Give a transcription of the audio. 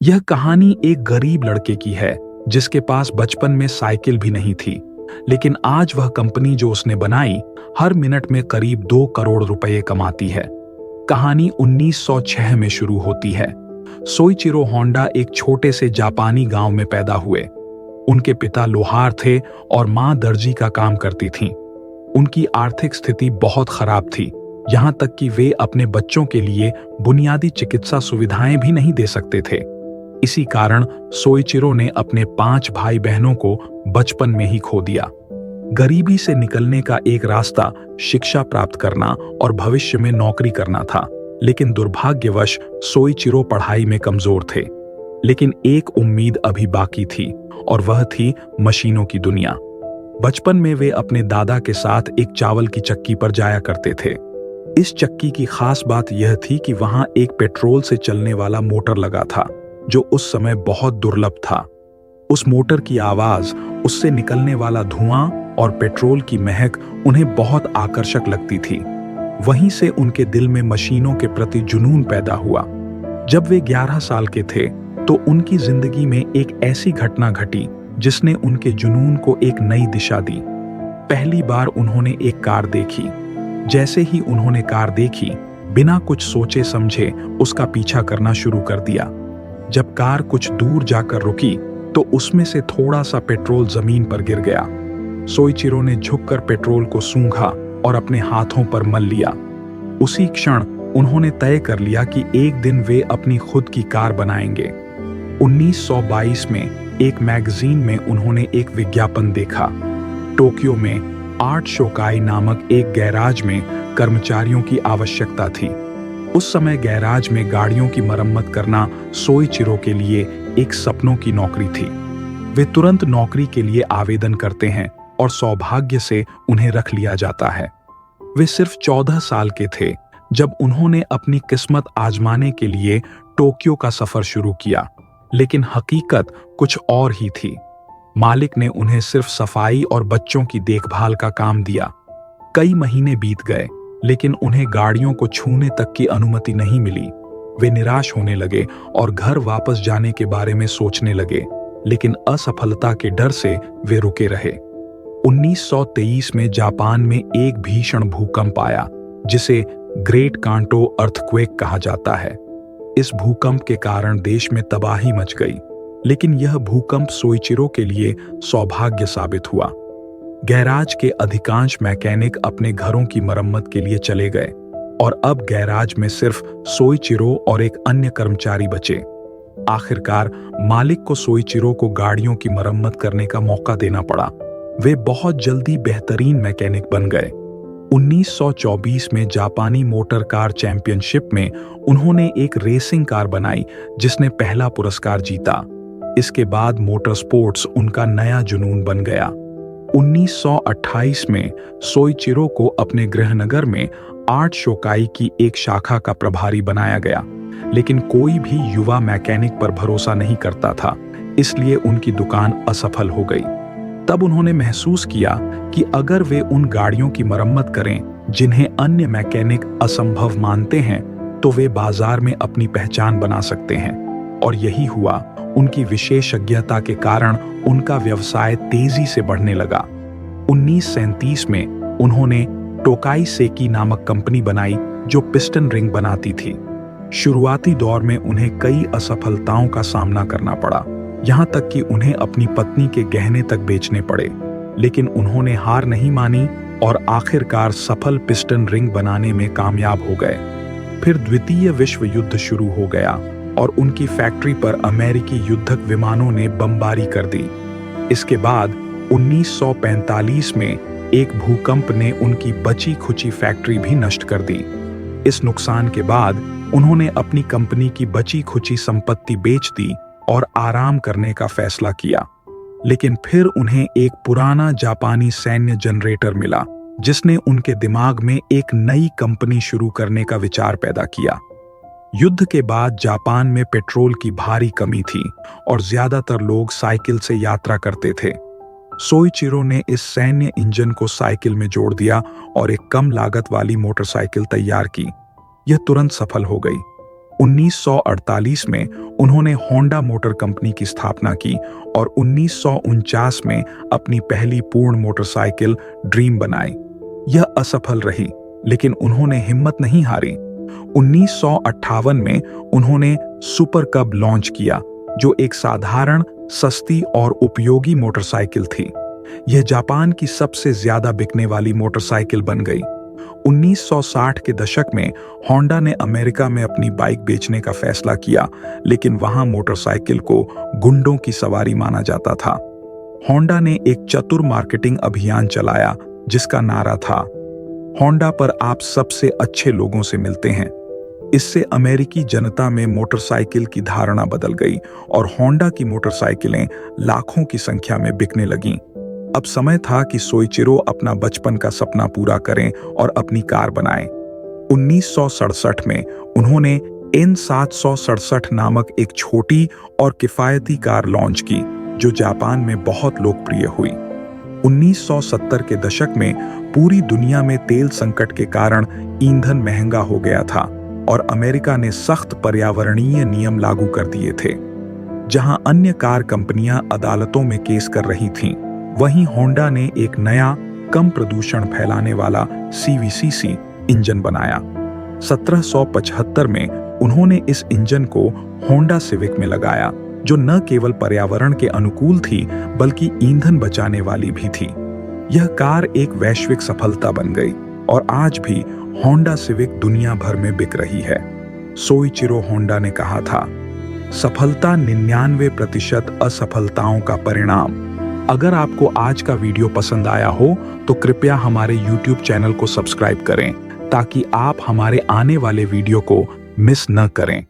यह कहानी एक गरीब लड़के की है जिसके पास बचपन में साइकिल भी नहीं थी, लेकिन आज वह कंपनी जो उसने बनाई हर मिनट में करीब 2 करोड़ रुपए कमाती है। कहानी 1906 में शुरू होती है। सोइचिरो होंडा एक छोटे से जापानी गांव में पैदा हुए। उनके पिता लोहार थे और मां दर्जी का काम करती थीं। उनकी आर्थिक स्थिति बहुत खराब थी, यहां तक कि वे अपने बच्चों के लिए बुनियादी चिकित्सा सुविधाएं भी नहीं दे सकते थे। इसी कारण सोइचिरो ने अपने 5 भाई बहनों को बचपन में ही खो दिया। गरीबी से निकलने का एक रास्ता शिक्षा प्राप्त करना और भविष्य में नौकरी करना था, लेकिन दुर्भाग्यवश सोइचिरो पढ़ाई में कमजोर थे। लेकिन एक उम्मीद अभी बाकी थी और वह थी मशीनों की दुनिया। बचपन में वे अपने दादा के साथ एक चावल की चक्की पर जाया करते थे। इस चक्की की खास बात यह थी कि वहां एक पेट्रोल से चलने वाला मोटर लगा था, जो उस समय बहुत दुर्लभ था। उस मोटर की आवाज, उससे निकलने वाला धुआं और पेट्रोल की महक उन्हें बहुत आकर्षक लगती थी। वहीं से उनके दिल में मशीनों के प्रति जुनून पैदा हुआ। जब वे 11 साल के थे तो उनकी जिंदगी में एक ऐसी घटना घटी जिसने उनके जुनून को एक नई दिशा दी। पहली बार उन्होंने एक कार देखी। जैसे ही उन्होंने कार देखी, बिना कुछ सोचे समझे उसका पीछा करना शुरू कर दिया। जब कार कुछ दूर जाकर रुकी तो उसमें से थोड़ा सा पेट्रोल जमीन पर गिर गया। सोइचिरो ने झुककर पेट्रोल को सूंघा और अपने हाथों पर मल लिया। उसी क्षण उन्होंने तय कर लिया कि एक दिन वे अपनी खुद की कार बनाएंगे। 1922 में एक मैगजीन में उन्होंने एक विज्ञापन देखा। टोक्यो में आर्ट शोकाई नामक एक गैराज में कर्मचारियों की आवश्यकता थी। उस समय गैराज में गाड़ियों की मरम्मत करना सोइचिरो के लिए एक सपनों की नौकरी थी। वे तुरंत नौकरी के लिए आवेदन करते हैं और सौभाग्य से उन्हें रख लिया जाता है। वे सिर्फ 14 साल के थे जब उन्होंने अपनी किस्मत आजमाने के लिए टोक्यो का सफर शुरू किया, लेकिन हकीकत कुछ और ही थी। मालिक ने उन्हें सिर्फ सफाई और बच्चों की देखभाल का काम दिया। कई महीने बीत गए, लेकिन उन्हें गाड़ियों को छूने तक की अनुमति नहीं मिली। वे निराश होने लगे और घर वापस जाने के बारे में सोचने लगे, लेकिन असफलता के डर से वे रुके रहे। 1923 में जापान में एक भीषण भूकंप आया, जिसे ग्रेट कांटो अर्थक्वेक कहा जाता है। इस भूकंप के कारण देश में तबाही मच गई, लेकिन यह भूकंप सोइचिरो के लिए सौभाग्य साबित हुआ। गैराज के अधिकांश मैकेनिक अपने घरों की मरम्मत के लिए चले गए और अब गैराज में सिर्फ सोइचिरो और एक अन्य कर्मचारी बचे। आखिरकार मालिक को सोइचिरो को गाड़ियों की मरम्मत करने का मौका देना पड़ा। वे बहुत जल्दी बेहतरीन मैकेनिक बन गए। 1924 में जापानी मोटर कार चैंपियनशिप में उन्होंने एक रेसिंग कार बनाई जिसने पहला पुरस्कार जीता। इसके बाद मोटर स्पोर्ट्स उनका नया जुनून बन गया। 1928 में सोइचिरो को अपने गृहनगर में आर्ट शोकाई की एक शाखा का प्रभारी बनाया गया, लेकिन कोई भी युवा मैकेनिक पर भरोसा नहीं करता था, इसलिए उनकी दुकान असफल हो गई। तब उन्होंने महसूस किया कि अगर वे उन गाड़ियों की मरम्मत करें जिन्हें अन्य मैकेनिक असंभव मानते हैं, तो वे बाजार में अपनी पहचान बना सकते हैं। और यही हुआ। उनकी विशेषज्ञता के कारण उनका व्यवसाय तेजी से बढ़ने लगा। 1937 में उन्होंने टोकाई सेकी नामक कंपनी बनाई जो पिस्टन रिंग बनाती थी। शुरुआती दौर में उन्हें कई असफलताओं का सामना करना पड़ा, यहां तक कि उन्हें अपनी पत्नी के गहने तक बेचने पड़े, लेकिन उन्होंने हार नहीं मानी और आखिरकार सफल पिस्टन रिंग बनाने में कामयाब हो गए। फिर द्वितीय विश्व युद्ध शुरू हो गया और उनकी फैक्ट्री पर अमेरिकी युद्धक विमानों ने बमबारी कर दी। इसके बाद 1945 में एक भूकंप ने उनकी बची खुची फैक्ट्री भी नष्ट कर दी। इस नुकसान के बाद उन्होंने अपनी कंपनी की बची खुची संपत्ति बेच दी और आराम करने का फैसला किया। लेकिन फिर उन्हें एक पुराना जापानी सैन्य जनरेटर मिला, जिसने उनके दिमाग में एक नई कंपनी शुरू करने का विचार पैदा किया। युद्ध के बाद जापान में पेट्रोल की भारी कमी थी और ज्यादातर लोग साइकिल से यात्रा करते थे। सोइचिरो ने इस सैन्य इंजन को साइकिल में जोड़ दिया और एक कम लागत वाली मोटरसाइकिल तैयार की। यह तुरंत सफल हो गई। 1948 में उन्होंने होंडा मोटर कंपनी की स्थापना की और 1949 में अपनी पहली पूर्ण मोटरसाइकिल ड्रीम बनाई। यह असफल रही, लेकिन उन्होंने हिम्मत नहीं हारी। 1958 में उन्होंने सुपर कब लॉन्च किया, जो एक साधारण, सस्ती और उपयोगी मोटरसाइकिल थी। यह जापान की सबसे ज्यादा बिकने वाली मोटरसाइकिल बन गई। 1960 के दशक में होंडा ने अमेरिका में अपनी बाइक बेचने का फैसला किया, लेकिन वहां मोटरसाइकिल को गुंडों की सवारी माना जाता था। होंडा ने एक चतुर मार्केटिंग अभियान चलाया जिसका नारा था, होंडा पर आप सबसे अच्छे लोगों से मिलते हैं। इससे अमेरिकी जनता में मोटरसाइकिल की धारणा बदल गई और होंडा की मोटरसाइकिलें लाखों की संख्या में बिकने लगीं। अब समय था कि सोइचिरो अपना बचपन का सपना पूरा करें और अपनी कार बनाएं। 1967 में उन्होंने N767 नामक एक छोटी और किफायती कार लॉन्च की, जो जापान में बहुत लोकप्रिय हुई। 1970 के दशक में पूरी दुनिया में तेल संकट के कारण ईंधन महंगा हो गया था और अमेरिका ने सख्त पर्यावरणीय नियम लागू कर दिए थे। जहां अन्य कार कंपनियां अदालतों में केस कर रही थीं, वहीं होंडा ने एक नया, कम प्रदूषण फैलाने वाला CVCC इंजन बनाया। 1775 में उन्होंने इस इंजन को होंडा सिविक में लगाया, जो न केवल पर्यावरण के अनुकूल थी बल्कि ईंधन बचाने वाली भी थी। यह कार एक वैश्विक सफलता बन गई और आज भी होंडा सिविक दुनिया भर में बिक रही है। सोइचिरो होंडा ने कहा था, सफलता 99% असफलताओं का परिणाम। अगर आपको आज का वीडियो पसंद आया हो तो कृपया हमारे YouTube चैनल को सब्सक्राइब करें ताकि आप हमारे आने वाले वीडियो को मिस न करें।